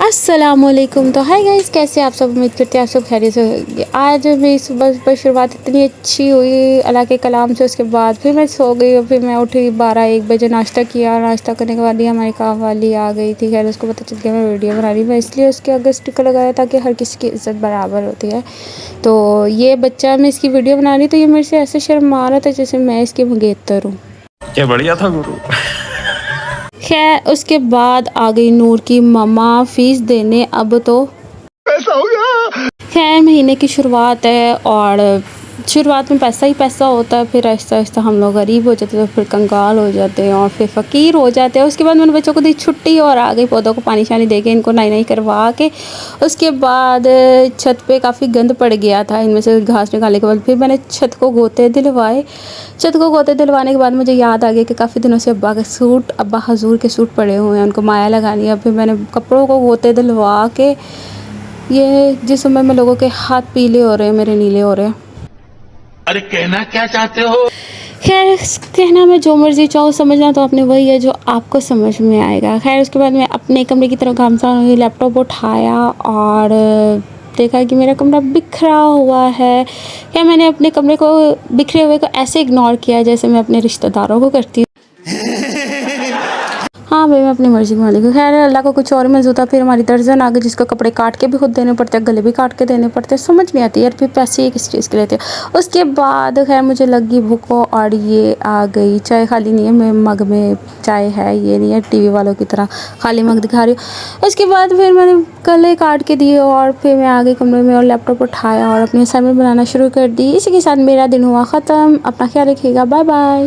अस्सलामुअलैकुम। तो hi guys, कैसे आप सब? उम्मीद करते हैं आप सब खैरियत से होंगे। आज मेरी सुबह पर शुरुआत इतनी अच्छी हुई अल्लाह के कलाम से। उसके बाद फिर मैं सो गई और फिर मैं उठी 12-1 बजे। नाश्ता किया। नाश्ता करने के बाद ही हमारी काम वाली आ गई थी। खैर उसको पता चल गया मैं वीडियो बना रही हूँ। मैं इसलिए उसके आगे स्टिकर लगाया ताकि हर किसी की इज़्ज़त बराबर होती है। तो ये बच्चा, मैं इसकी वीडियो बना रही तो ये मेरे से ऐसे शर्मा रहा था जैसे मैं इसकी मंगेतर हूँ। क्या बढ़िया था गुरु। खैर उसके बाद आ गई नूर की मम्मा फ़ीस देने। अब तो ऐसा हो गया। खैर महीने की शुरुआत है और शुरुआत में पैसा ही पैसा होता है। फिर आहिस्ता आहिस्ता हम लोग गरीब हो जाते हैं, तो फिर कंगाल हो जाते हैं और फिर फ़कीर हो जाते हैं। उसके बाद मैंने बच्चों को दी छुट्टी और आ गई पौधों को पानी शानी दे के, इनको नाई नाई करवा के। उसके बाद छत पे काफ़ी गंद पड़ गया था, इनमें से घास निकालने के बाद फिर मैंने छत को गोते दिलवाए। छत को गोते दिलवाने के बाद मुझे याद आ गया कि काफ़ी दिनों से अब्बा हजूर के सूट पड़े हुए हैं, उनको माया लगानी है। फिर मैंने कपड़ों को गोते दिलवा के, ये जिस समय में लोगों के हाथ पीले हो रहे हैं, मेरे नीले हो रहे हैं। अरे कहना क्या चाहते हो? खैर कहना मैं जो मर्ज़ी चाहूँ, समझना तो आपने वही है जो आपको समझ में आएगा। खैर उसके बाद मैं अपने कमरे की तरफ घामसान हुई, लैपटॉप उठाया और देखा कि मेरा कमरा बिखरा हुआ है। क्या मैंने अपने कमरे को बिखरे हुए को ऐसे इग्नोर किया जैसे मैं अपने रिश्तेदारों को करती हूँ। हाँ भाई, मैं अपनी मर्ज़ी की मालिक हूँ। खैर अल्लाह को कुछ और मंजूर था। फिर हमारी दर्जन आ गई जिसको कपड़े काट के भी खुद देने पड़ते हैं, गले भी काट के देने पड़ते हैं। समझ नहीं आती यार, फिर पैसे ये किस चीज़ के लेते हैं। उसके बाद खैर मुझे लगी भूख और ये आ गई चाय। खाली नहीं है, मेरे मग में चाय है, ये नहीं है टीवी वालों की तरह खाली मग दिखा रही हूँ। उसके बाद फिर मैंने गले काट के दिए और फिर मैं आ गई कमरे में और लैपटॉप उठाया और अपनी असाइनमेंट बनाना शुरू कर दी। इसी के साथ मेरा दिन हुआ ख़त्म। अपना ख्याल रखिएगा। Bye bye.